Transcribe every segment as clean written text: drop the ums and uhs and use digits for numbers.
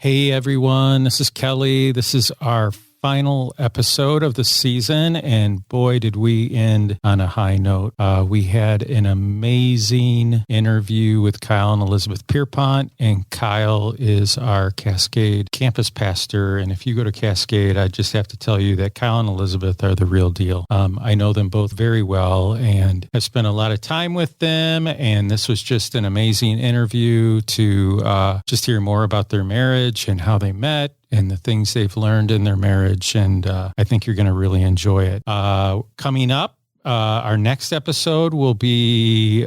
Hey everyone, this is Kelly. This is our final episode of the season, and boy, did we end on a high note. We had an amazing interview with Kyle and Elizabeth Pierpont, and Kyle is our Cascade campus pastor. And if you go to Cascade, I just have to tell you that Kyle and Elizabeth are the real deal. I know them both very well and have spent a lot of time with them, and this was just an amazing interview to just hear more about their marriage and how they met and the things they've learned in their marriage. And I think you're going to really enjoy it. Coming up, our next episode will be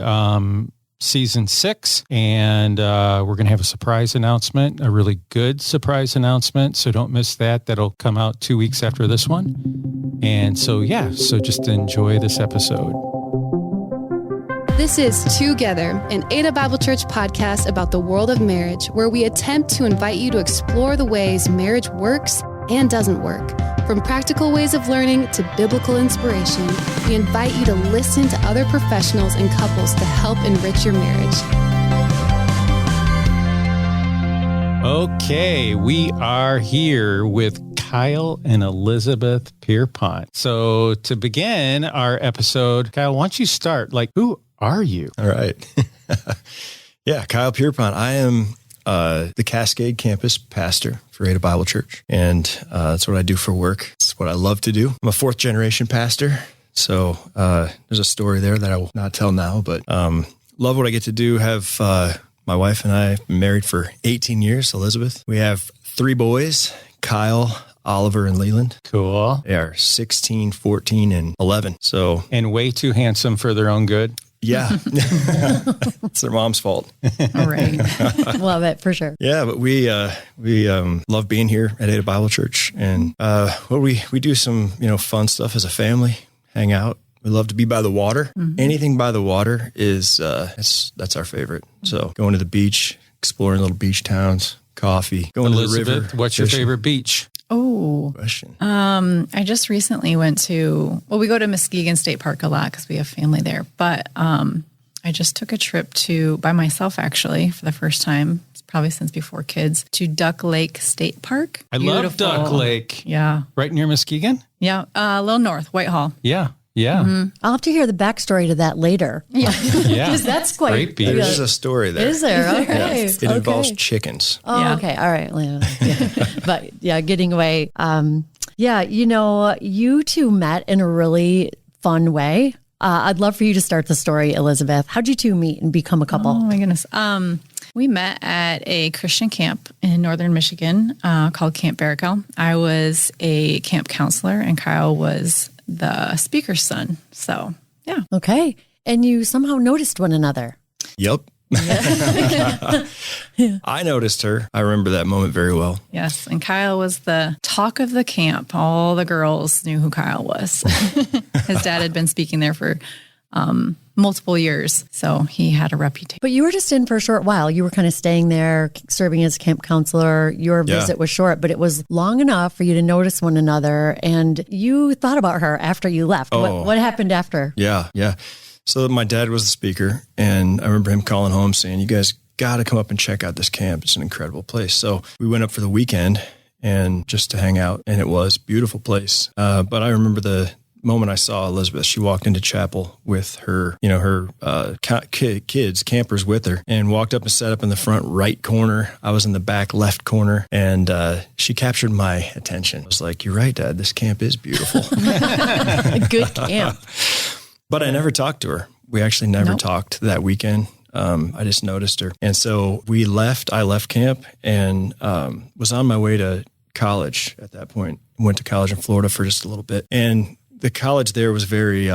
season 6, and we're going to have a surprise announcement, a really good surprise announcement. So don't miss that. That'll come out 2 weeks after this one. And so just enjoy this episode. This is Together, an Ada Bible Church podcast about the world of marriage, where we attempt to invite you to explore the ways marriage works and doesn't work. From practical ways of learning to biblical inspiration, we invite you to listen to other professionals and couples to help enrich your marriage. Okay, we are here with Kyle and Elizabeth Pierpont. So to begin our episode, Kyle, why don't you start? Who are you? All right. Yeah, Kyle Pierpont. I am the Cascade campus pastor for Ada Bible Church, and that's what I do for work. It's what I love to do. I'm a 4th generation pastor, so there's a story there that I will not tell now, but love what I get to do. Have my wife and I been married for 18 years, Elizabeth. We have 3 boys, Kyle, Oliver, and Leland. Cool. They are 16, 14, and 11. And way too handsome for their own good. Yeah. It's their mom's fault. All right. Love it for sure. Yeah, but we love being here at Ada Bible Church, and we do some fun stuff as a family, hang out. We love to be by the water. Mm-hmm. Anything by the water is that's our favorite. So going to the beach, exploring little beach towns, coffee, going Elizabeth, to the river. What's your favorite beach? Oh, question. I just recently went to, we go to Muskegon State Park a lot because we have family there, but I just took a trip by myself actually, for the first time, probably since before kids, to Duck Lake State Park. Beautiful. Love Duck Lake. Yeah. Right near Muskegon? Yeah. A little north, Whitehall. Yeah. Yeah. Mm-hmm. I'll have to hear the backstory to that later. Yeah. Because that's quite... Great beach. There's a story there. Is there? Okay. Yeah. It involves chickens. Oh, Yeah. Okay. All right. Yeah. But yeah, getting away. You two met in a really fun way. I'd love for you to start the story, Elizabeth. How'd you two meet and become a couple? Oh my goodness. We met at a Christian camp in northern Michigan called Camp Barakel. I was a camp counselor and Kyle was the speaker's son. So, yeah. Okay. And you somehow noticed one another. Yep. I noticed her. I remember that moment very well. Yes. And Kyle was the talk of the camp. All the girls knew who Kyle was. His dad had been speaking there for multiple years. So he had a reputation. But you were just in for a short while. You were kind of staying there, serving as camp counselor. Your visit was short, but it was long enough for you to notice one another. And you thought about her after you left. Oh. What happened after? Yeah. So my dad was the speaker, and I remember him calling home saying, "You guys got to come up and check out this camp. It's an incredible place." So we went up for the weekend and just to hang out, and it was a beautiful place. But I remember the moment I saw Elizabeth. She walked into chapel with her kids, campers with her, and walked up and sat up in the front right corner. I was in the back left corner, and she captured my attention. I was like, "You're right, Dad. This camp is beautiful." Good camp. But I never talked to her. We actually never talked that weekend. I just noticed her. And so we left. I left camp and was on my way to college at that point. Went to college in Florida for just a little bit. And the college there was very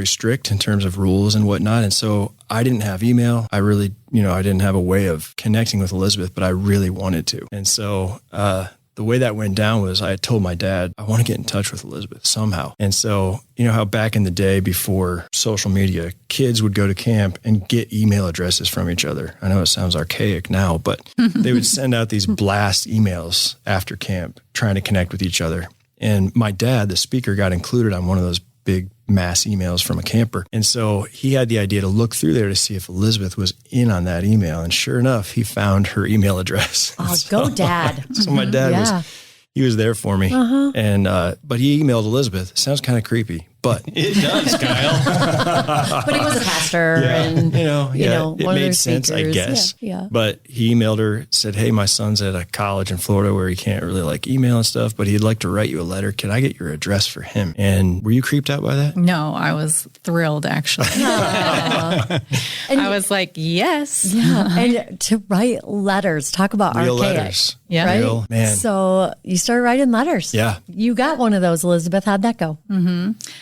strict in terms of rules and whatnot. And so I didn't have email. I really, I didn't have a way of connecting with Elizabeth, but I really wanted to. And so the way that went down was I had told my dad, I want to get in touch with Elizabeth somehow. And so, how back in the day before social media, kids would go to camp and get email addresses from each other. I know it sounds archaic now, but they would send out these blast emails after camp trying to connect with each other. And my dad, the speaker, got included on one of those big mass emails from a camper. And so he had the idea to look through there to see if Elizabeth was in on that email. And sure enough, he found her email address. Oh, go dad. So my dad he was there for me. And, but he emailed Elizabeth. Sounds kind of creepy, but it does, Kyle. But he was a pastor and, it made sense, I guess. Yeah. But he emailed her, said, hey, my son's at a college in Florida where he can't really like email and stuff, but he'd like to write you a letter. Can I get your address for him? And were you creeped out by that? No, I was thrilled, actually. I was like, yes. Yeah. And to write letters, talk about Real archaic. letters. Yeah. Right? Real, man. So you started writing letters. Yeah. You got one of those, Elizabeth. How'd that go?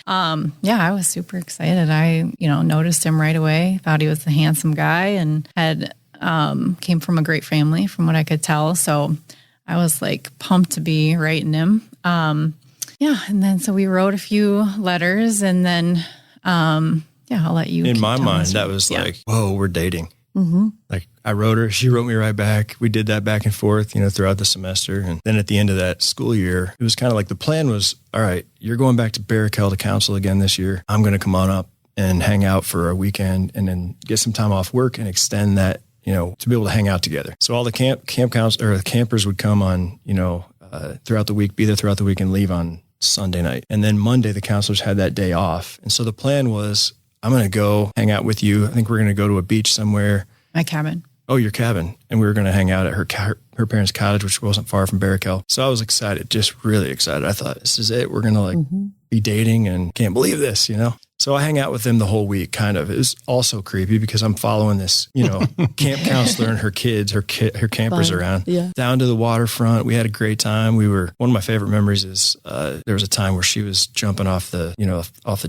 Yeah, I was super excited. I, noticed him right away, thought he was a handsome guy and had came from a great family from what I could tell. So I was like pumped to be writing him. And then so we wrote a few letters and then, I'll let you. In my tell mind, us. that was like, whoa, we're dating. Like I wrote her, she wrote me right back. We did that back and forth, throughout the semester. And then at the end of that school year, it was kind of like the plan was, all right, you're going back to Barrackell to counsel again this year. I'm going to come on up and hang out for a weekend and then get some time off work and extend that, to be able to hang out together. So all the campers would come on, throughout the week, be there throughout the week and leave on Sunday night. And then Monday, the counselors had that day off. And so the plan was, I'm going to go hang out with you. I think we're going to go to a beach somewhere. My cabin. Oh, your cabin. And we were going to hang out at her parents' cottage, which wasn't far from Barrackell. So I was excited, just really excited. I thought, this is it. We're going to be dating and can't believe this, So I hang out with them the whole week, kind of. It was also creepy because I'm following this, camp counselor and her kids, her campers around, down to the waterfront. We had a great time. One of my favorite memories is there was a time where she was jumping off the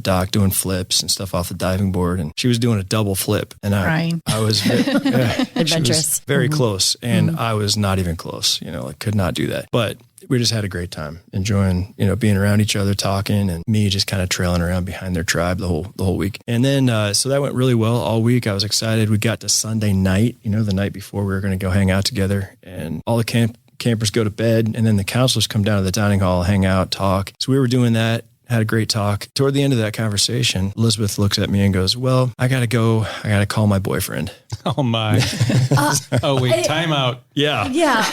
dock, doing flips and stuff off the diving board, and she was doing a double flip. And I was adventurous, very close, and I was not even close. I could not do that, but. We just had a great time enjoying, being around each other, talking, and me just kind of trailing around behind their tribe the whole week. And then, so that went really well all week. I was excited. We got to Sunday night, the night before we were going to go hang out together, and all the campers go to bed, and then the counselors come down to the dining hall, hang out, talk. So we were doing that. Had a great talk. Toward the end of that conversation, Elizabeth looks at me and goes, well, I got to go. I got to call my boyfriend. Oh, my. Time out. Yeah. Yeah.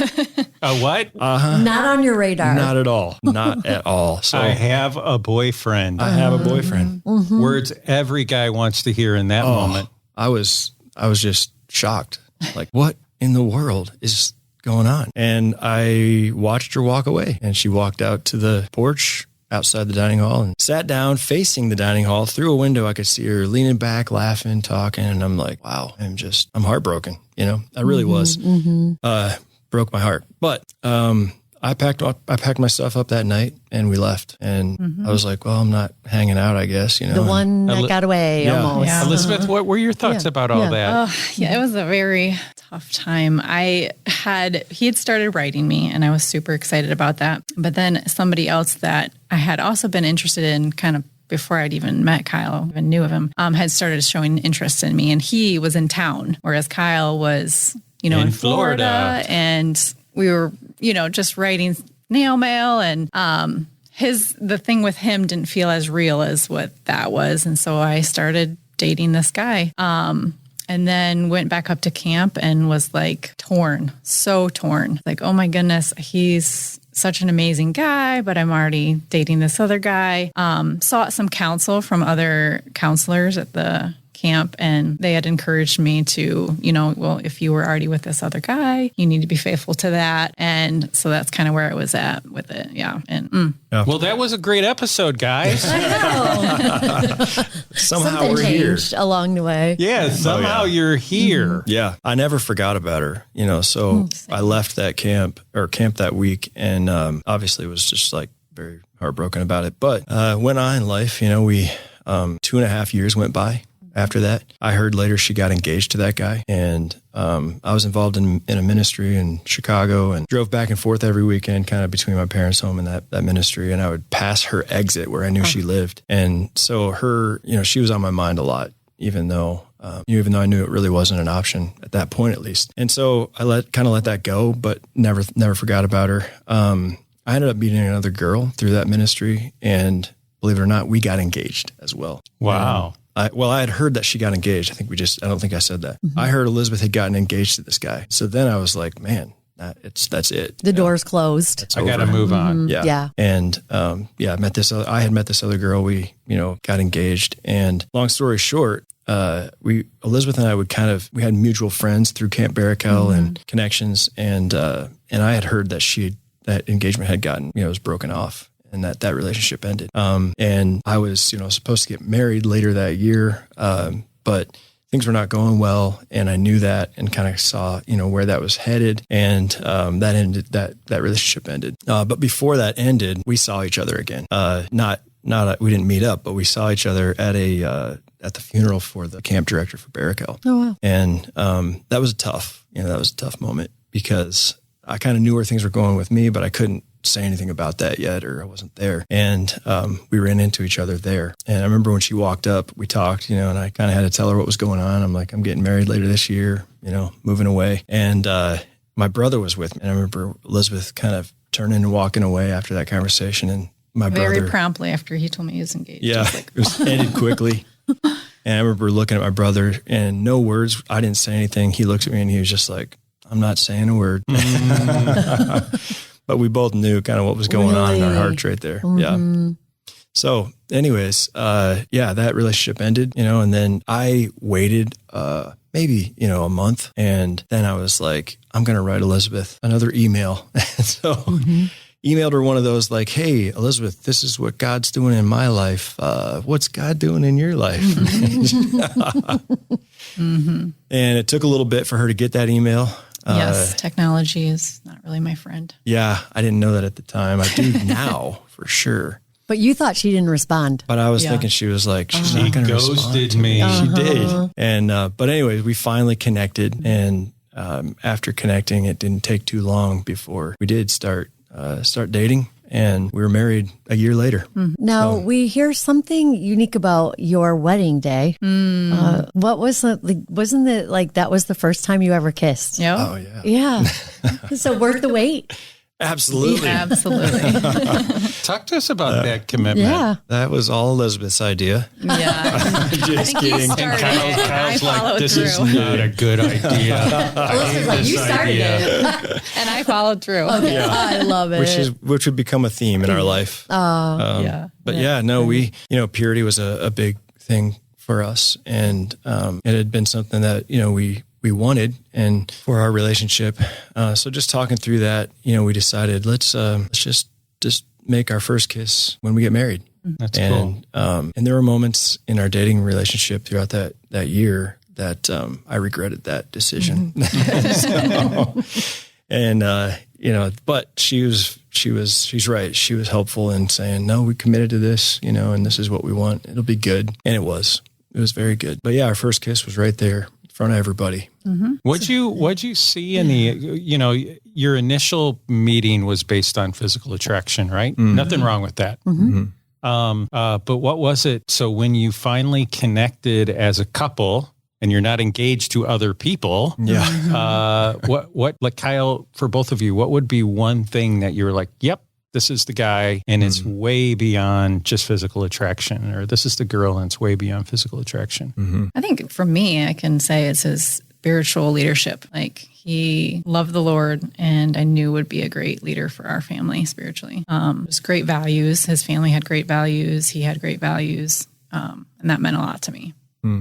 What? Not on your radar. Not at all. Not at all. So I have a boyfriend. I have a boyfriend. Words every guy wants to hear in that moment. I was just shocked. Like, what in the world is going on? And I watched her walk away, and she walked out to the porch outside the dining hall and sat down facing the dining hall. Through a window, I could see her leaning back, laughing, talking. And I'm like, wow, I'm heartbroken. I really was. Broke my heart. But I packed my stuff up that night and we left. And I was like, well, I'm not hanging out, I guess. The one that got away almost. Yeah. Elizabeth, what were your thoughts about all that? It was a very tough time. He had started writing me and I was super excited about that. But then somebody else that I had also been interested in kind of before I'd even met Kyle, even knew of him, had started showing interest in me, and he was in town, whereas Kyle was, in Florida, and we were, just writing snail mail, and the thing with him didn't feel as real as what that was, and so I started dating this guy, and then went back up to camp and was like so torn, like, oh my goodness, he's such an amazing guy, but I'm already dating this other guy. Sought some counsel from other counselors at the camp, and they had encouraged me to, well, if you were already with this other guy, you need to be faithful to that. And so that's kind of where I was at with it. Yeah. And Well, that was a great episode, guys. I know. Somehow Something we're here. changed along the way. Yeah, somehow you're here. Yeah. I never forgot about her, so I left that camp that week, and obviously was just like very heartbroken about it. But went on in life, we 2.5 years went by. After that, I heard later she got engaged to that guy, and I was involved in a ministry in Chicago and drove back and forth every weekend kind of between my parents' home and that ministry, and I would pass her exit where I knew she lived. And so her, she was on my mind a lot, even though I knew it really wasn't an option at that point, at least. And so I let that go, but never forgot about her. I ended up meeting another girl through that ministry, and believe it or not, we got engaged as well. Wow. I had heard that she got engaged. I don't think I said that. I heard Elizabeth had gotten engaged to this guy. So then I was like, man, that's it. The door's closed. I got to move on. Yeah. And, I had met this other girl. We, got engaged, and long story short, Elizabeth and I we had mutual friends through Camp Barrakel and connections. And I had heard that that engagement had gotten, was broken off. And that relationship ended. And I was, supposed to get married later that year, but things were not going well. And I knew that and kind of saw, where that was headed. And that ended, that relationship ended. But before that ended, we saw each other again. We didn't meet up, but we saw each other at the funeral for the camp director for Barrakel. Oh, wow. And that was tough. That was a tough moment because I kind of knew where things were going with me, but I couldn't say anything about that yet, or I wasn't there. And we ran into each other there. And I remember when she walked up, we talked, and I kind of had to tell her what was going on. I'm like, I'm getting married later this year, moving away. And my brother was with me. And I remember Elizabeth kind of turning and walking away after that conversation. And my brother... Very promptly after he told me he was engaged. Yeah, it was ended quickly. And I remember looking at my brother and no words. I didn't say anything. He looked at me and he was just like, I'm not saying a word. But we both knew kind of what was going on in our hearts right there. Yeah. So anyways, that relationship ended, and then I waited, maybe, a month. And then I was like, I'm going to write Elizabeth another email. So emailed her one of those like, hey, Elizabeth, this is what God's doing in my life. What's God doing in your life? And it took a little bit for her to get that email. Yes, technology is not really my friend. Yeah, I didn't know that at the time. I do now for sure. But you thought she didn't respond. But I was thinking she was like, she's not going to respond. She ghosted me. She did. And, but anyways, we finally connected. And after connecting, it didn't take too long before we did start dating. And we were married a year later. Now, we hear something unique about your wedding day. What was it? Wasn't it like that was the first time you ever kissed? Yeah. Oh, yeah. Yeah. So worth the wait? Absolutely. Absolutely. Talk to us about that commitment. Yeah. That was all Elizabeth's idea. Yeah. Just kidding. Kyle's like, this is not a good idea. Elizabeth's like, you started it. And I followed through. Okay. I love it. Which would become a theme in our life. But we, purity was a big thing for us. And it had been something that, we wanted and for our relationship. So just talking through that, we decided let's just make our first kiss when we get married. That's cool. And there were moments in our dating relationship throughout that year that I regretted that decision. But she's right. She was helpful in saying, no, we committed to this, and this is what we want. It'll be good. And it was very good. But yeah, our first kiss was right there in front of everybody. What'd you see in the, your initial meeting was based on physical attraction, right? Nothing wrong with that. But what was it? So when you finally connected as a couple and you're not engaged to other people, what like Kyle, for both of you, what would be one thing that you were like, yep, this is the guy and it's way beyond just physical attraction, or this is the girl and it's way beyond physical attraction? I think for me, I can say it's his spiritual leadership. Like he loved the Lord and I knew would be a great leader for our family spiritually. It was great values. His family had great values. He had great values. And that meant a lot to me.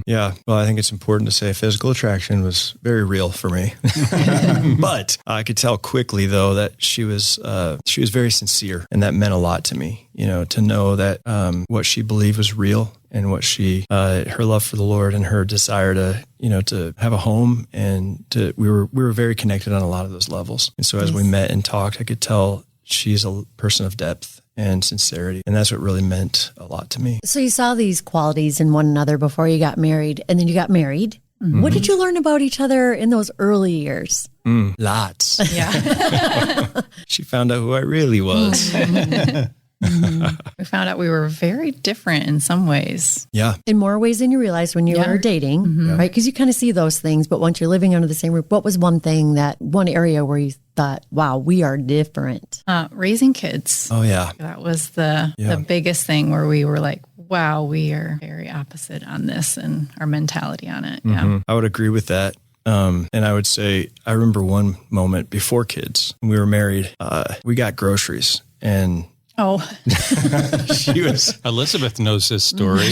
Yeah. Well, I think it's important to say physical attraction was very real for me, but I could tell quickly though that she was very sincere, and that meant a lot to me, to know that, what she believed was real, and what her love for the Lord and her desire to have a home, and we were very connected on a lot of those levels. And so as we met and talked, I could tell she's a person of depth and sincerity. And that's what really meant a lot to me. So you saw these qualities in one another before you got married, and then you got married. What did you learn about each other in those early years? Lots. Yeah. She found out who I really was. We found out we were very different in some ways. Yeah. In more ways than you realized when you were dating, right? Because you kind of see those things, but once you're living under the same roof, what was one area where you thought, wow, we are different? Raising kids. Oh, yeah. That was the biggest thing where we were like, wow, we are very opposite on this and our mentality on it. Yeah. I would agree with that. And I would say, I remember one moment before kids, when we were married, we got groceries and Elizabeth knows this story.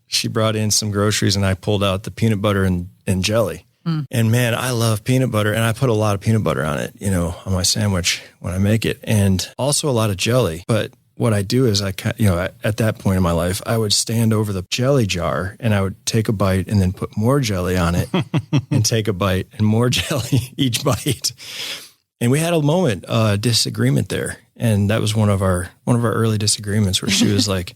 She brought in some groceries and I pulled out the peanut butter and jelly. And man, I love peanut butter and I put a lot of peanut butter on it, on my sandwich when I make it, and also a lot of jelly. But what I do is at that point in my life, I would stand over the jelly jar and I would take a bite and then put more jelly on it and take a bite and more jelly each bite. And we had a moment, disagreement there. And that was one of our early disagreements where she was like,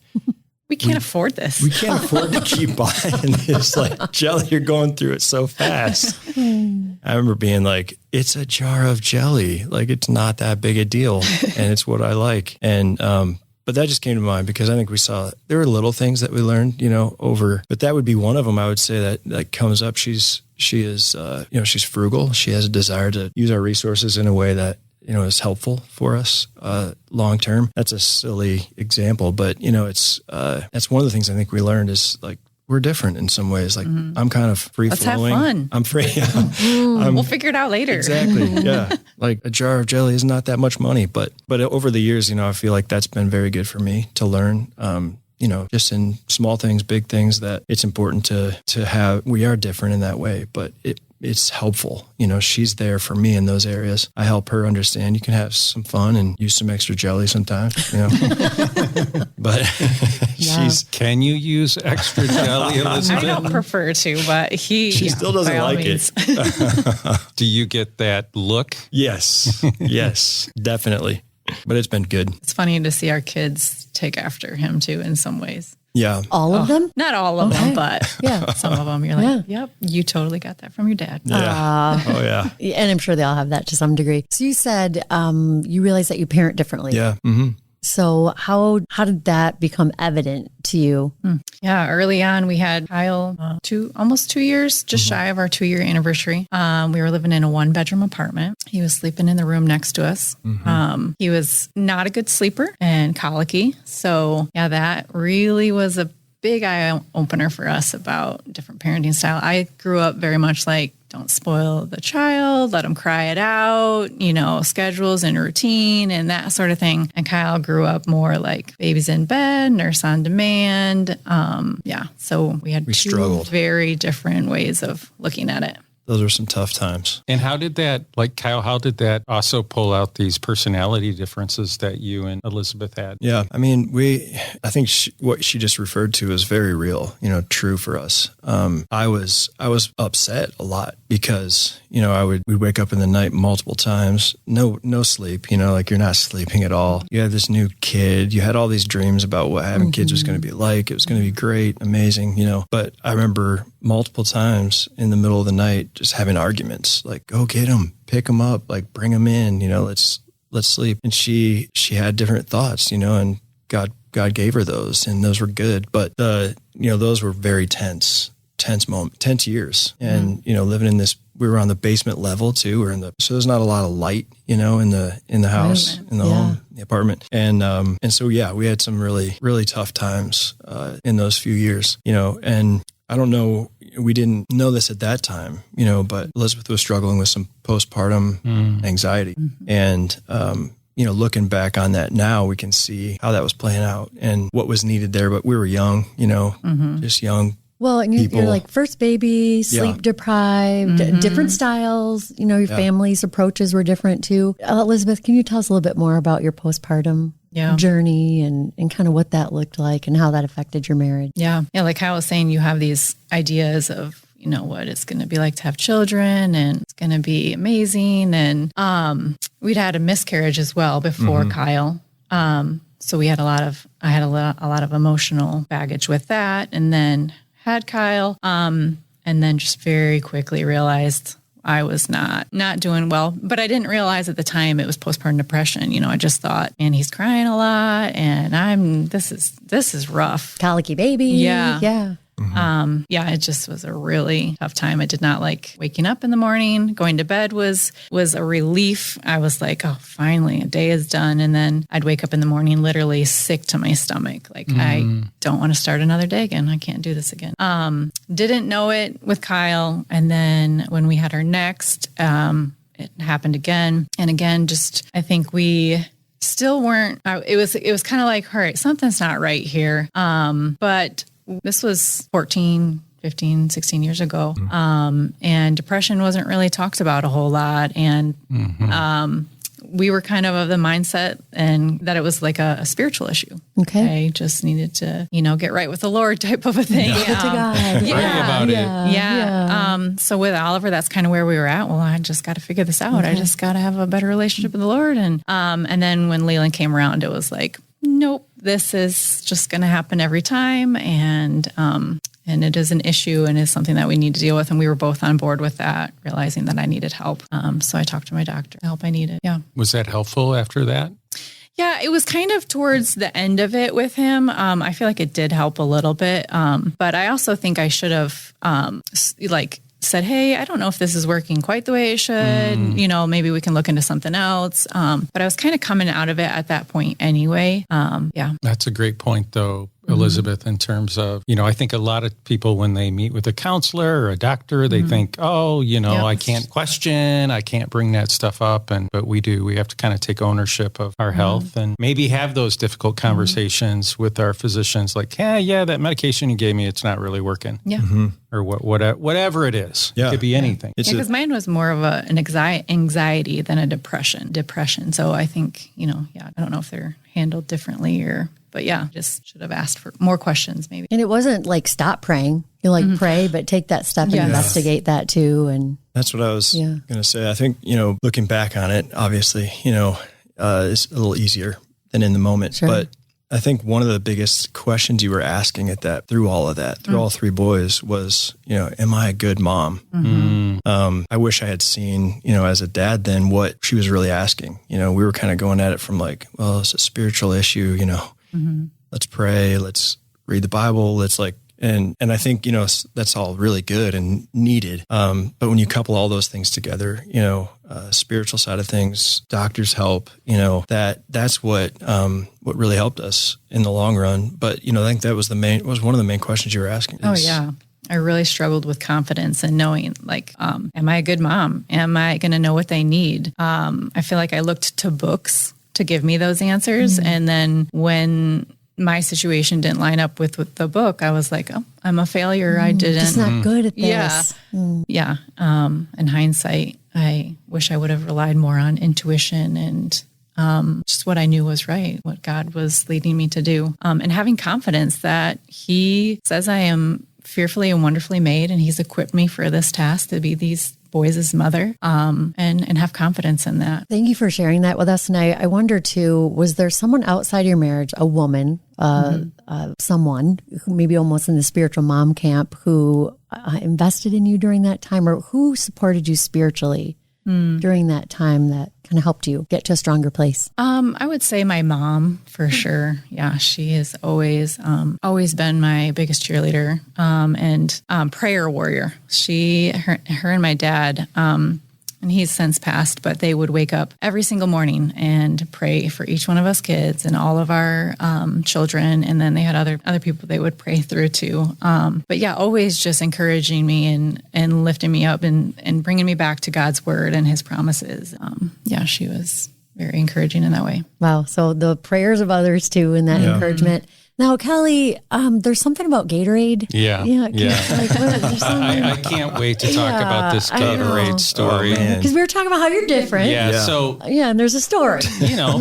we can't afford this. We can't afford to keep buying this jelly. You're going through it so fast. I remember being like, it's a jar of jelly. It's not that big a deal. And it's what I like. And, but that just came to mind because I think we saw there were little things that we learned, but that would be one of them. I would say that comes up. She is, she's frugal. She has a desire to use our resources in a way that, is helpful for us long term. That's a silly example, but it's that's one of the things I think we learned is we're different in some ways. I'm kind of free flowing. Let's have fun. I'm free. We'll figure it out later. Exactly. Yeah. A jar of jelly is not that much money, but over the years, I feel like that's been very good for me to learn. Just in small things, big things, that it's important to have. We are different in that way, but it's helpful. She's there for me in those areas. I help her understand you can have some fun and use some extra jelly sometimes, but can you use extra jelly, Elizabeth? I don't prefer to, but she still doesn't like it. Do you get that look? Yes, definitely. But it's been good. It's funny to see our kids take after him too in some ways. Yeah. All of them? Not all of them, but some of them. You're like, yep, you totally got that from your dad. Yeah. Oh, yeah. And I'm sure they all have that to some degree. So you said you realized that you parent differently. Yeah. Mm-hmm. So how did that become evident to you? Yeah, early on we had Kyle almost 2 years, just shy of our 2-year anniversary. We were living in a 1-bedroom apartment. He was sleeping in the room next to us. He was not a good sleeper and colicky. So yeah, that really was a big eye opener for us about different parenting style. I grew up very much don't spoil the child, let them cry it out, schedules and routine and that sort of thing. And Kyle grew up more like babies in bed, nurse on demand. So we had two very different ways of looking at it. Those were some tough times. And how did that, Kyle, how did that also pull out these personality differences that you and Elizabeth had? Yeah. I mean, I think what she just referred to is very real, true for us. I was upset a lot because, we'd wake up in the night multiple times, no sleep, you're not sleeping at all. You have this new kid. You had all these dreams about what having kids was going to be like. It was going to be great, amazing, but I remember multiple times in the middle of the night, just having arguments, go get him, pick him up, bring him in, let's sleep. And she had different thoughts, and God gave her those, and those were good. But those were very tense years. And, living in this, we were on the basement level too. So there's not a lot of light, in the house, in the home, the apartment. And so, we had some really, really tough times, in those few years, and I don't know, we didn't know this at that time, but Elizabeth was struggling with some postpartum anxiety. And, looking back on that now, we can see how that was playing out and what was needed there. But we were young, just young. Well, and you're first baby, sleep deprived, different styles, your family's approaches were different too. Elizabeth, can you tell us a little bit more about your postpartum journey and kind of what that looked like and how that affected your marriage? Yeah. Like Kyle was saying, you have these ideas of, what it's going to be like to have children and it's going to be amazing. And we'd had a miscarriage as well before Kyle. So we had I had a lot of emotional baggage with that, and then had Kyle, and then just very quickly realized I was not doing well, but I didn't realize at the time it was postpartum depression. I just thought, man, he's crying a lot and this is rough. Colicky baby. Yeah. Yeah. Mm-hmm. It just was a really tough time. I did not like waking up in the morning. Going to bed was a relief. I was like, oh, finally, a day is done. And then I'd wake up in the morning literally sick to my stomach. Like, I don't want to start another day again. I can't do this again. Didn't know it with Kyle. And then when we had our next, it happened again and again. Just, I think we still weren't, it was kind of like, all right, something's not right here. But this was 14, 15, 16 years ago. And depression wasn't really talked about a whole lot. And we were kind of the mindset and that it was like a spiritual issue. Okay. I just needed to, get right with the Lord type of a thing. Get to God. Pray about it. So with Oliver, that's kind of where we were at. Well, I just got to figure this out. I just got to have a better relationship with the Lord. And then when Leland came around, it was like, nope, this is just going to happen every time. And it is an issue and is something that we need to deal with. And we were both on board with that, realizing that I needed help. So I talked to my doctor, the help I needed. Yeah. Was that helpful after that? Yeah, it was kind of towards the end of it with him. I feel like it did help a little bit. But I also think I should have said, hey, I don't know if this is working quite the way it should. Maybe we can look into something else. But I was kind of coming out of it at that point anyway. That's a great point, though, Elizabeth, in terms of, I think a lot of people, when they meet with a counselor or a doctor, they think, I can't question, I can't bring that stuff up. But we do. We have to kind of take ownership of our health and maybe have those difficult conversations with our physicians like, that medication you gave me, it's not really working. Yeah. Or whatever it is. Yeah. It could be anything. Because mine was more of an anxiety than a depression. So I think, I don't know if they're handled differently but just should have asked for more questions maybe. And it wasn't like stop praying. You pray, but take that step and investigate that too. And that's what I was going to say. I think, looking back on it, obviously, it's a little easier than in the moment. Sure. But I think one of the biggest questions you were asking through all of that, through all three boys was, am I a good mom? I wish I had seen, as a dad then what she was really asking. We were kind of going at it from like, well, it's a spiritual issue, let's pray, let's read the Bible. Let's and I think, that's all really good and needed. But when you couple all those things together, spiritual side of things, doctor's help, that's what really helped us in the long run. But, I think that was one of the main questions you were asking. I really struggled with confidence and knowing am I a good mom? Am I going to know what they need? I feel like I looked to books to give me those answers. And then when my situation didn't line up with the book, I was like, oh, I'm a failure. I didn't. Just not good at this. Yeah. In hindsight, I wish I would have relied more on intuition and just what I knew was right, what God was leading me to do. And having confidence that He says I am fearfully and wonderfully made, and He's equipped me for this task to be these boys' mother, and have confidence in that. Thank you for sharing that with us. And I wonder too, was there someone outside your marriage, a woman, someone who maybe almost in the spiritual mom camp who invested in you during that time, or who supported you spiritually during that time that kind of helped you get to a stronger place? I would say my mom for sure. Yeah, she has always been my biggest cheerleader and prayer warrior. Her and my dad, and he's since passed, but they would wake up every single morning and pray for each one of us kids and all of our children. And then they had other people they would pray through too. But yeah, always just encouraging me and lifting me up and bringing me back to God's word and His promises. She was very encouraging in that way. Wow. So the prayers of others too, and that encouragement. Now, Kelly, there's something about Gatorade. Yeah. I can't wait to talk about this Gatorade story. Because we were talking about how you're different. And there's a story.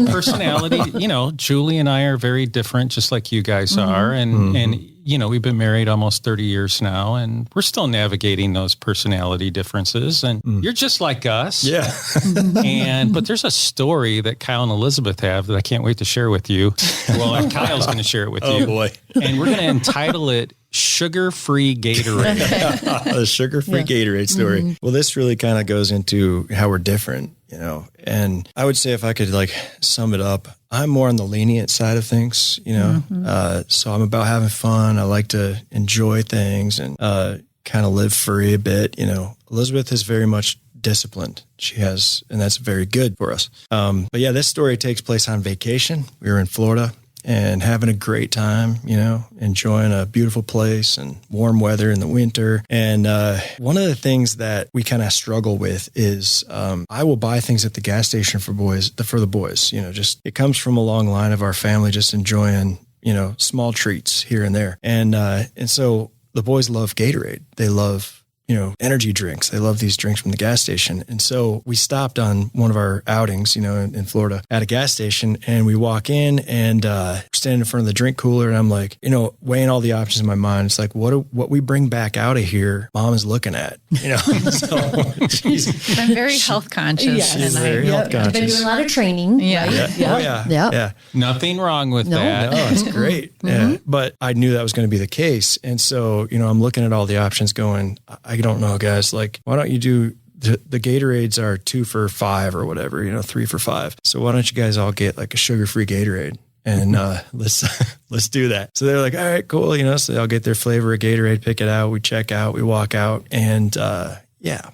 Personality, Julie and I are very different, just like you guys are. And we've been married almost 30 years now, and we're still navigating those personality differences. And you're just like us. Yeah. But there's a story that Kyle and Elizabeth have that I can't wait to share with you. Well, Kyle's going to share it with you. Oh, boy. And we're going to entitle it, sugar-free Gatorade. The sugar-free Gatorade story. Mm-hmm. Well, this really kind of goes into how we're different, and I would say if I could sum it up, I'm more on the lenient side of things, so I'm about having fun. I like to enjoy things and kind of live free a bit. Elizabeth is very much disciplined. She has, and that's very good for us. But yeah, this story takes place on vacation. We were in Florida and having a great time, enjoying a beautiful place and warm weather in the winter. And one of the things that we kind of struggle with is I will buy things at the gas station for the boys. Just it comes from a long line of our family just enjoying, small treats here and there. And so the boys love Gatorade. They love energy drinks. They love these drinks from the gas station. And so we stopped on one of our outings, in Florida at a gas station, and we walk in and standing in front of the drink cooler. And I'm like, weighing all the options in my mind. It's like, what we bring back out of here, Mom is looking at, So I'm very health conscious. Yes. She's very health conscious. I've been doing a lot of training. Yeah. Right? Yeah. Oh, yeah. Yeah. Nothing wrong with that. No, it's great. Yeah. But I knew that was going to be the case. And so, I'm looking at all the options going, I don't know, guys, why don't you do the Gatorades are 2 for $5 or whatever, 3 for $5. So why don't you guys all get a sugar-free Gatorade? And let's do that. So they're like, all right, cool. So they'll get their flavor of Gatorade, pick it out. We check out, we walk out, and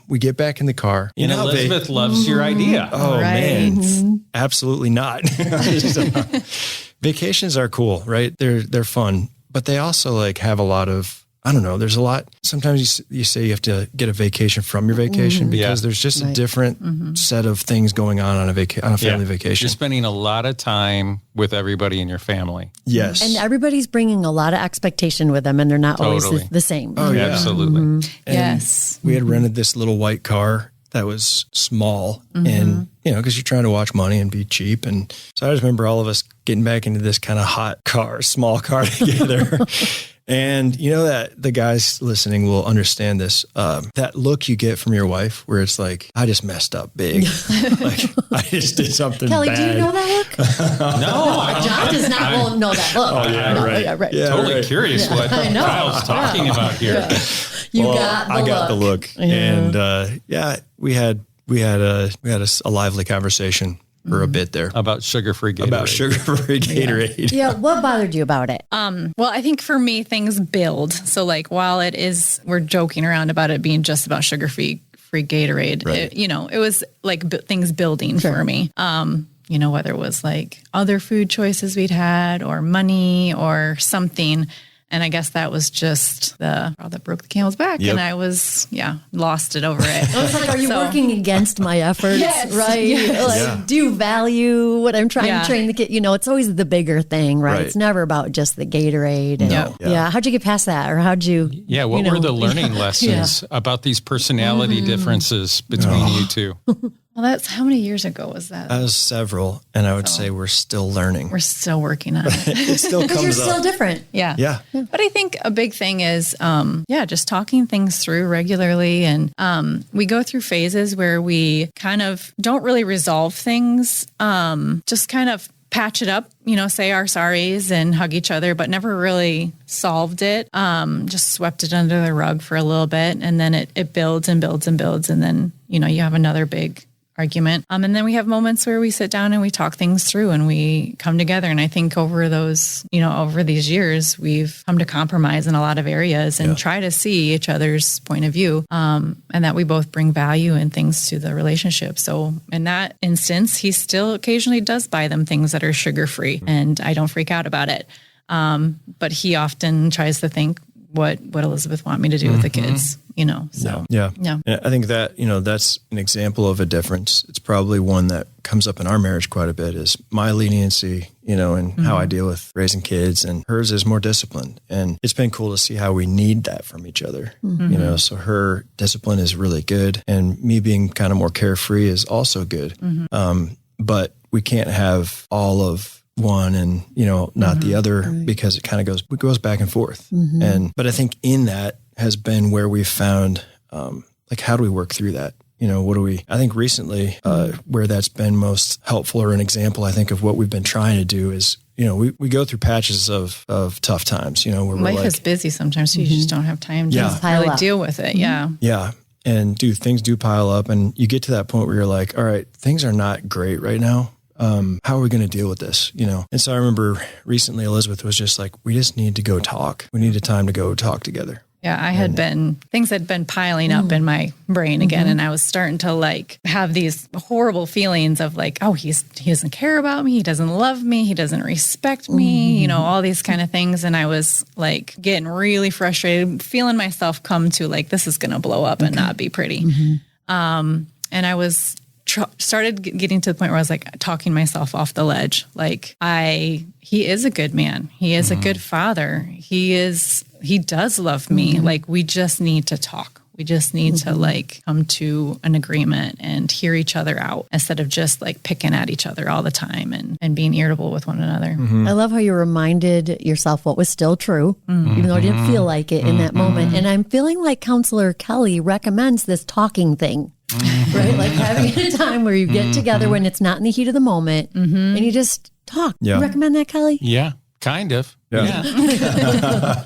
we get back in the car. And Elizabeth loves your idea. Oh, right. man. Absolutely not. Vacations are cool, right? They're fun, but they also have a lot of, I don't know. There's a lot. Sometimes you say you have to get a vacation from your vacation because there's just a different set of things going on a family vacation. You're spending a lot of time with everybody in your family. Yes. And everybody's bringing a lot of expectation with them, and they're not always the same. Oh, yeah. Absolutely. And Yes. we had rented this little white car that was small and, because you're trying to watch money and be cheap. And so I just remember all of us getting back into this kind of hot car, small car together. And that the guys listening will understand this, that look you get from your wife where it's like, I just messed up big. I just did something Kelly, bad. do you know that look? No, John does not know that look. Oh, yeah, right. Yeah, right. Yeah, totally right. curious what Kyle's talking about here. I got the look. Yeah. And we had a lively conversation for a bit there. About sugar-free Gatorade. Yeah. What bothered you about it? Well, I think for me, things build. So while we're joking around about it being just about sugar-free Gatorade, right. it was things building for me. Whether it was other food choices we'd had or money or something. And I guess that was just the straw that broke the camel's back. Yep. And I was, lost it over it. I was like, are you working against my efforts? Yes, right? yes. Do you value what I'm trying to train the kid? It's always the bigger thing, right? It's never about just the Gatorade. And, how'd you get past that? Or how'd you? Yeah. What were the learning lessons about these personality differences between you two? Well, that's how many years ago was that? That was several, and I would say we're still learning. We're still working on it. It still comes up. You're still different. Yeah. Yeah. But I think a big thing is, just talking things through regularly. And we go through phases where we kind of don't really resolve things, just kind of patch it up, say our sorries and hug each other, but never really solved it. Just swept it under the rug for a little bit. And then it builds and builds and builds. And then, you have another big argument. And then we have moments where we sit down and we talk things through and we come together. And I think over those, over these years, we've come to compromise in a lot of areas and try to see each other's point of view. And that we both bring value and things to the relationship. So in that instance, he still occasionally does buy them things that are sugar-free and I don't freak out about it. But he often tries to think, what Elizabeth want me to do with the kids, so. Yeah. And I think that, that's an example of a difference. It's probably one that comes up in our marriage quite a bit is my leniency, and how I deal with raising kids, and hers is more disciplined. And it's been cool to see how we need that from each other, so her discipline is really good. And me being kind of more carefree is also good. But we can't have all of one and not the other because it kind of goes back and forth. But I think in that has been where we've found how do we work through that? I think recently where that's been most helpful or an example I think of what we've been trying to do is we go through patches of tough times, where we're life is busy sometimes, so you just don't have time to really deal with it. Yeah. Yeah. And things do pile up, and you get to that point where you're like, all right, things are not great right now. How are we going to deal with this? And so I remember recently Elizabeth was just like, we just need to go talk. We need a time to go talk together. Yeah, things had been piling up in my brain again. And I was starting to have these horrible feelings of he doesn't care about me. He doesn't love me. He doesn't respect me, all these kind of things. And I was getting really frustrated, feeling myself come to this is going to blow up and not be pretty. And I was started getting to the point where I was talking myself off the ledge. He is a good man. He is a good father. He does love me. We just need to talk. We just need to come to an agreement and hear each other out instead of just picking at each other all the time and being irritable with one another. I love how you reminded yourself what was still true, even though it didn't feel like it in that moment. And I'm feeling like Counselor Kelly recommends this talking thing. Right? Having a time where you get together when it's not in the heat of the moment and you just talk. Yeah. You recommend that, Kelly? Yeah, kind of. Yeah.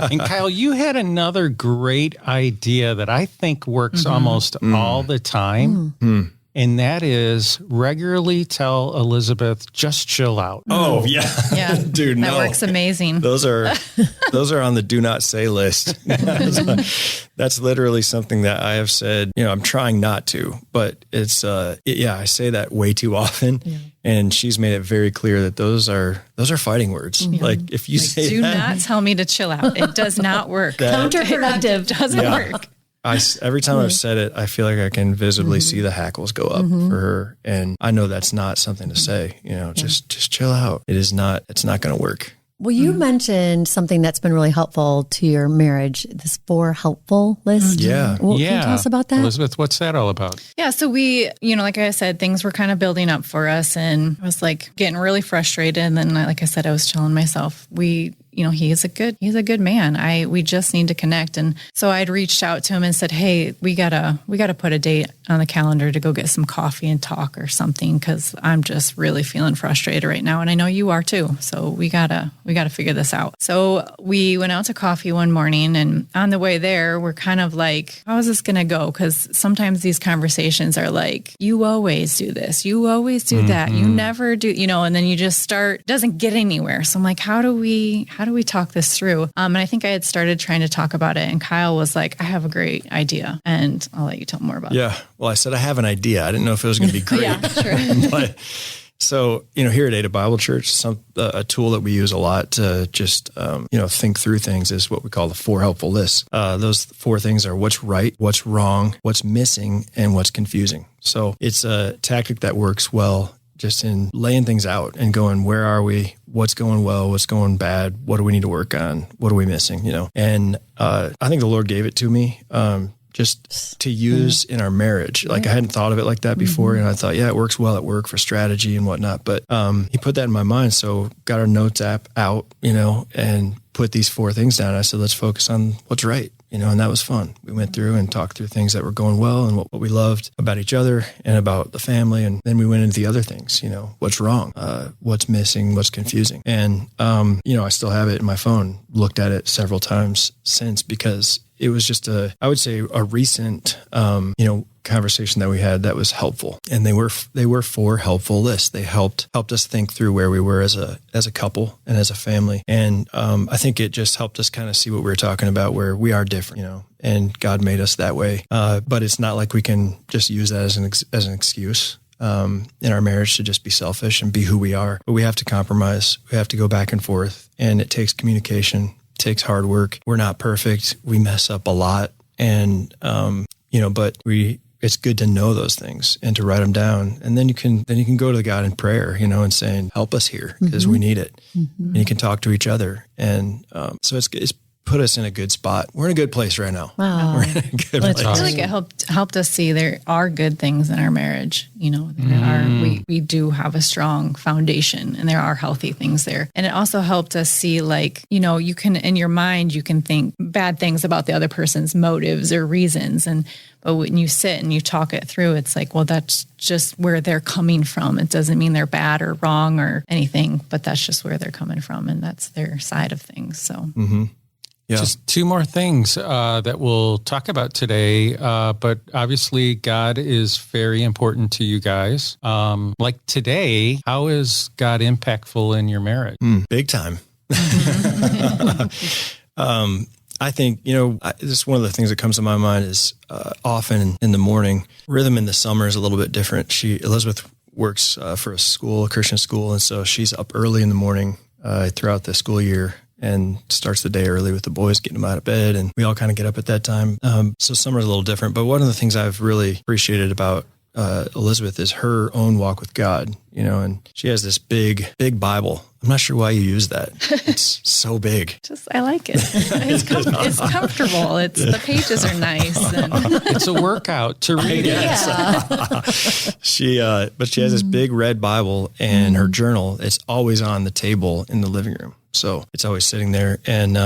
And Kyle, you had another great idea that I think works almost all the time. And that is regularly tell Elizabeth, just chill out. Oh, yeah. Yeah. Dude, no. That works amazing. Those are on the do not say list. That's literally something that I have said, I'm trying not to, but it's, I say that way too often. Yeah. And she's made it very clear that those are fighting words. Yeah. If you say do not tell me to chill out. It does not work. Counterproductive. It doesn't work. Every time I've said it, I feel like I can visibly see the hackles go up for her. And I know that's not something to say, just chill out. It's not going to work. Well, you mentioned something that's been really helpful to your marriage, this 4 helpful list. Yeah. Can you tell us about that? Elizabeth, what's that all about? Yeah. So we, like I said, things were kind of building up for us and I was getting really frustrated. And then, like I said, I was telling myself, he's a good man. We just need to connect. And so I'd reached out to him and said, hey, we gotta put a date on the calendar to go get some coffee and talk or something. 'Cause I'm just really feeling frustrated right now. And I know you are too. So we gotta figure this out. So we went out to coffee one morning and on the way there, we're kind of how is this going to go? 'Cause sometimes these conversations are you always do this. You always do that. You never do, and then you just start, doesn't get anywhere. So I'm how do we talk this through? And I think I had started trying to talk about it and Kyle was I have a great idea and I'll let you tell more about it. Yeah. Well, I said I have an idea. I didn't know if it was going to be great. Yeah, sure. But so, here at Ada Bible Church, a tool that we use a lot to just, think through things is what we call the 4 helpful lists. Those 4 things are what's right, what's wrong, what's missing, and what's confusing. So it's a tactic that works well just in laying things out and going, where are we? What's going well? What's going bad? What do we need to work on? What are we missing? And I think the Lord gave it to me just to use in our marriage. I hadn't thought of it like that before. And I thought, it works well at work for strategy and whatnot. But he put that in my mind. So got our notes app out, and put these 4 things down. I said, let's focus on what's right. And that was fun. We went through and talked through things that were going well and what we loved about each other and about the family. And then we went into the other things, what's wrong, what's missing, what's confusing. And, I still have it in my phone, looked at it several times since because it was just I would say a recent, conversation that we had that was helpful. And they were 4 helpful lists. They helped us think through where we were as a couple and as a family. And I think it just helped us kind of see what we were talking about, where we are different, and God made us that way. But it's not like we can just use that as an excuse in our marriage to just be selfish and be who we are. But we have to compromise. We have to go back and forth, and it takes communication. It takes hard work. We're not perfect. We mess up a lot. And, but it's good to know those things and to write them down. And then you can go to God in prayer, and saying, help us here because we need it. And you can talk to each other. And, so it's put us in a good spot. We're in a good place right now. Wow. We're in a good place. I feel like it helped us see there are good things in our marriage. We do have a strong foundation and there are healthy things there. And it also helped us see you can, in your mind, you can think bad things about the other person's motives or reasons. But when you sit and you talk it through, it's like, well, that's just where they're coming from. It doesn't mean they're bad or wrong or anything, but that's just where they're coming from. And that's their side of things. So. Mm-hmm. Yeah. Just two more things that we'll talk about today. But obviously, God is very important to you guys. Like today, how is God impactful in your marriage? Big time. I think, just one of the things that comes to my mind is often in the morning, rhythm in the summer is a little bit different. Elizabeth works for a Christian school, and so she's up early in the morning throughout the school year and starts the day early with the boys, getting them out of bed, and we all kind of get up at that time. So summer's a little different, but one of the things I've really appreciated about Elizabeth is her own walk with God, and she has this big Bible. I'm not sure why you use that. It's so big. I like it. It's comfortable. The pages are nice. And it's a workout to read it. Yeah. But she has this big red Bible and her journal. It's always on the table in the living room. So it's always sitting there. And,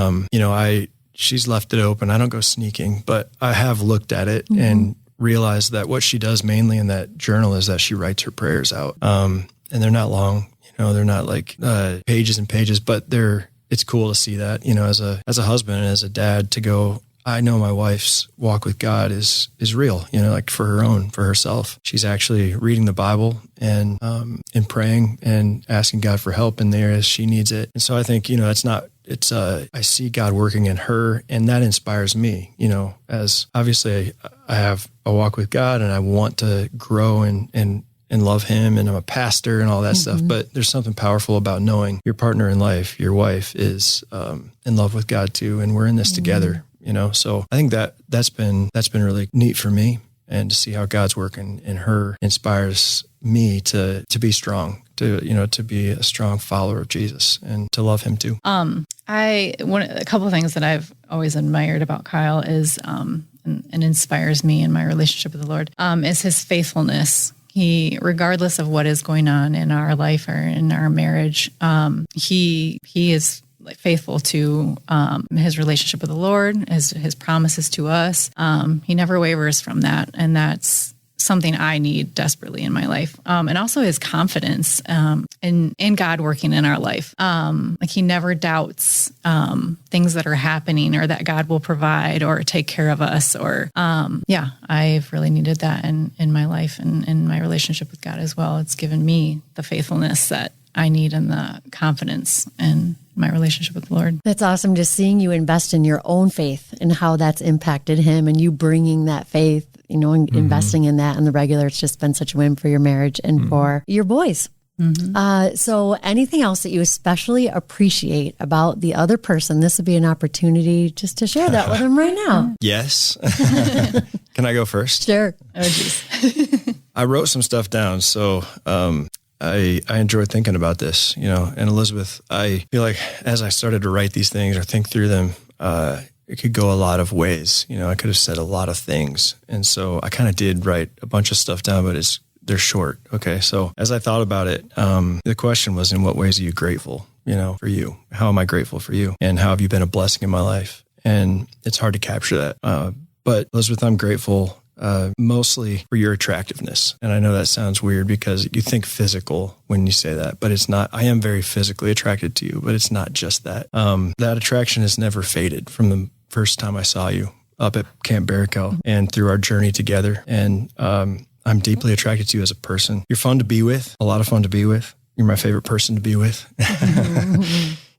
she's left it open. I don't go sneaking, but I have looked at it and realized that what she does mainly in that journal is that she writes her prayers out. And they're not long, they're not like pages and pages, but it's cool to see that, as a husband and as a dad to go, I know my wife's walk with God is real, like for herself. She's actually reading the Bible and praying and asking God for help in there as she needs it. And so I think, I see God working in her, and that inspires me, as obviously I have a walk with God and I want to grow and love him, and I'm a pastor and all that stuff. But there's something powerful about knowing your partner in life, your wife, is in love with God too, and we're in this together. So I think that's been really neat for me, and to see how God's working in her inspires me to be strong, to be a strong follower of Jesus and to love him too. A couple of things that I've always admired about Kyle is, and inspires me in my relationship with the Lord, is his faithfulness. He, regardless of what is going on in our life or in our marriage, he is faithful to his relationship with the Lord, his promises to us. He never wavers from that, and that's something I need desperately in my life. And also his confidence in God working in our life. He never doubts things that are happening, or that God will provide or take care of us. Or I've really needed that in my life and in my relationship with God as well. It's given me the faithfulness that I need and the confidence in my relationship with the Lord. That's awesome, just seeing you invest in your own faith and how that's impacted him, and you bringing that faith, and investing in that on the regular. It's just been such a win for your marriage and for your boys. So anything else that you especially appreciate about the other person? This would be an opportunity just to share that with them right now. Yes. Can I go first? Sure. Oh, geez. I wrote some stuff down. So, I enjoyed thinking about this, and Elizabeth, I feel like as I started to write these things or think through them, it could go a lot of ways. I could have said a lot of things. And so I kind of did write a bunch of stuff down, but they're short. Okay. So as I thought about it, the question was, in what ways are you grateful, for you? How am I grateful for you? And how have you been a blessing in my life? And it's hard to capture that. But Elizabeth, I'm grateful mostly for your attractiveness. And I know that sounds weird because you think physical when you say that, but it's not. I am very physically attracted to you, but it's not just that. That attraction has never faded from the first time I saw you up at Camp Barraco and through our journey together. And I'm deeply attracted to you as a person. You're fun to be with, a lot of fun to be with. You're my favorite person to be with.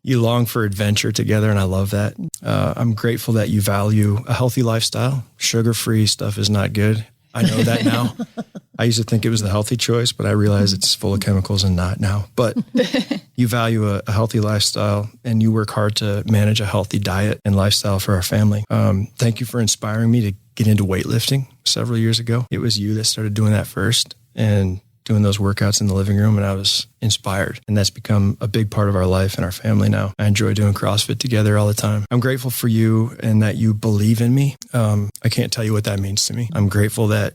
You long for adventure together, and I love that. I'm grateful that you value a healthy lifestyle. Sugar-free stuff is not good. I know that now. I used to think it was the healthy choice, but I realize it's full of chemicals and not now. But you value a healthy lifestyle, and you work hard to manage a healthy diet and lifestyle for our family. Thank you for inspiring me to get into weightlifting several years ago. It was you that started doing that first and doing those workouts in the living room, and I was inspired. And that's become a big part of our life and our family now. I enjoy doing CrossFit together all the time. I'm grateful for you and that you believe in me. I can't tell you what that means to me. I'm grateful that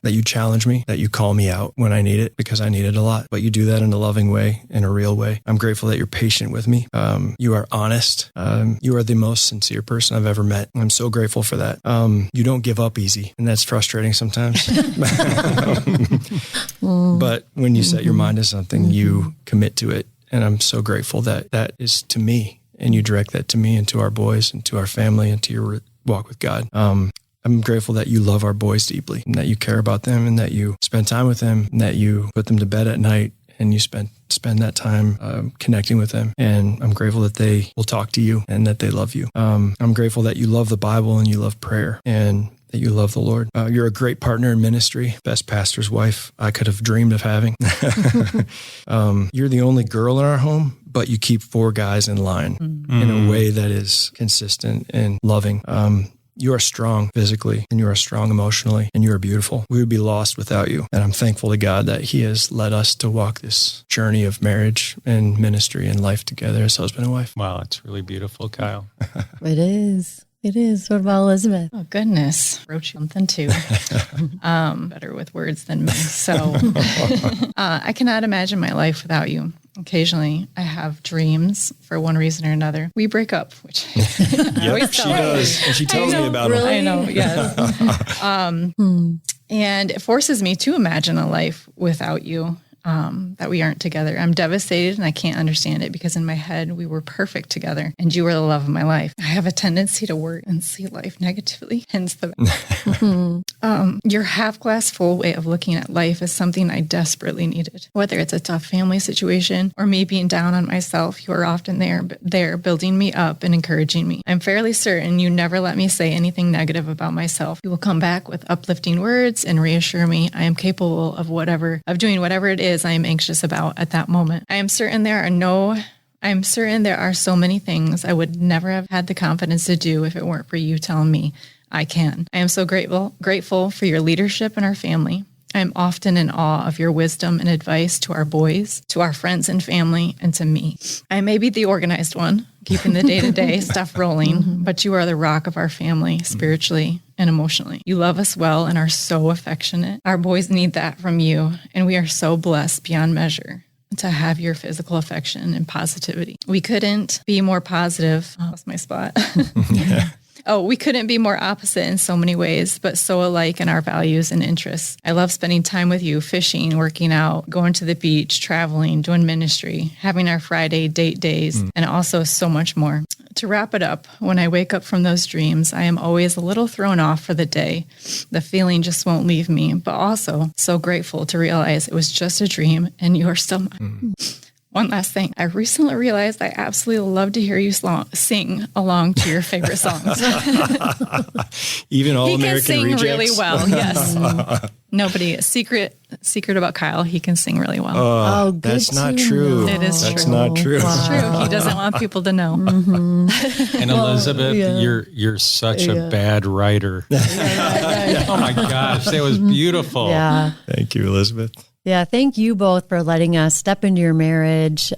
you challenge me, that you call me out when I need it, because I need it a lot. But you do that in a loving way, in a real way. I'm grateful that you're patient with me. You are honest. You are the most sincere person I've ever met. I'm so grateful for that. You don't give up easy, and that's frustrating sometimes. But when you set your mind to something, you commit to it. And I'm so grateful that that is to me, and you direct that to me and to our boys and to our family and to your walk with God. I'm grateful that you love our boys deeply, and that you care about them, and that you spend time with them, and that you put them to bed at night, and you spend that time connecting with them. And I'm grateful that they will talk to you and that they love you. I'm grateful that you love the Bible and you love prayer and that you love the Lord. You're a great partner in ministry, best pastor's wife I could have dreamed of having. You're the only girl in our home, but you keep 4 guys in line in a way that is consistent and loving. You are strong physically, and you are strong emotionally, and you are beautiful. We would be lost without you. And I'm thankful to God that He has led us to walk this journey of marriage and ministry and life together as husband and wife. Wow, it's really beautiful, Kyle. It is. It is. What about Elizabeth? Oh, goodness. Wrote you something too. Better with words than me. So I cannot imagine my life without you. Occasionally, I have dreams for one reason or another. We break up, which I always tell she does. And she tells me about it. I know, yes. And it forces me to imagine a life without you. That we aren't together. I'm devastated and I can't understand it, because in my head we were perfect together and you were the love of my life. I have a tendency to work and see life negatively, hence the your half glass full way of looking at life is something I desperately needed. Whether it's a tough family situation or me being down on myself, you are often there building me up and encouraging me. I'm fairly certain you never let me say anything negative about myself. You will come back with uplifting words and reassure me I am capable of doing whatever it is I am anxious about at that moment. I am certain there are so many things I would never have had the confidence to do if it weren't for you telling me I can. I am so grateful for your leadership in our family. I am often in awe of your wisdom and advice to our boys, to our friends and family, and to me. I may be the organized one, keeping the day-to-day stuff rolling, but you are the rock of our family, spiritually and emotionally. You love us well and are so affectionate. Our boys need that from you, and we are so blessed beyond measure to have your physical affection and positivity. We couldn't be more positive. Oh, that's my spot. Yeah. We couldn't be more opposite in so many ways, but so alike in our values and interests. I love spending time with you, fishing, working out, going to the beach, traveling, doing ministry, having our Friday date days, and also so much more. To wrap it up, when I wake up from those dreams, I am always a little thrown off for the day. The feeling just won't leave me, but also so grateful to realize it was just a dream and you are still mine. One last thing. I recently realized I absolutely love to hear you sing along to your favorite songs. Even all he American sing rejects. really well. Yes. Nobody. Secret about Kyle. He can sing really well. Good. That's not true. It is That's true. not true. It's true. He doesn't want people to know. And Elizabeth, you're such a bad writer. Oh my gosh, that was beautiful. Yeah. Thank you, Elizabeth. Yeah, thank you both for letting us step into your marriage.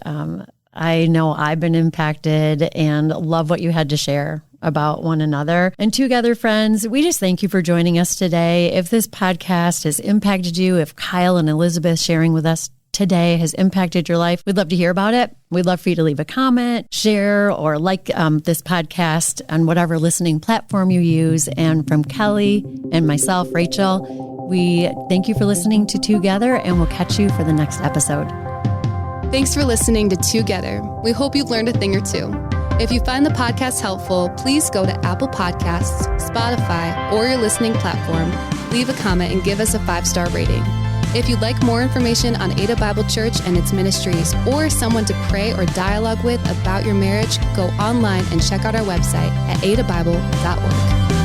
I know I've been impacted and love what you had to share about one another. And together, friends, we just thank you for joining us today. If this podcast has impacted you, if Kyle and Elizabeth sharing with us today has impacted your life, we'd love to hear about it. We'd love for you to leave a comment, share, or like this podcast on whatever listening platform you use. And from Kelly and myself, Rachel, we thank you for listening to Together, and we'll catch you for the next episode. Thanks for listening to Together. We hope you've learned a thing or two. If you find the podcast helpful, please go to Apple Podcasts, Spotify, or your listening platform, leave a comment, and give us a 5-star rating. If you'd like more information on Ada Bible Church and its ministries, or someone to pray or dialogue with about your marriage, go online and check out our website at adabible.org.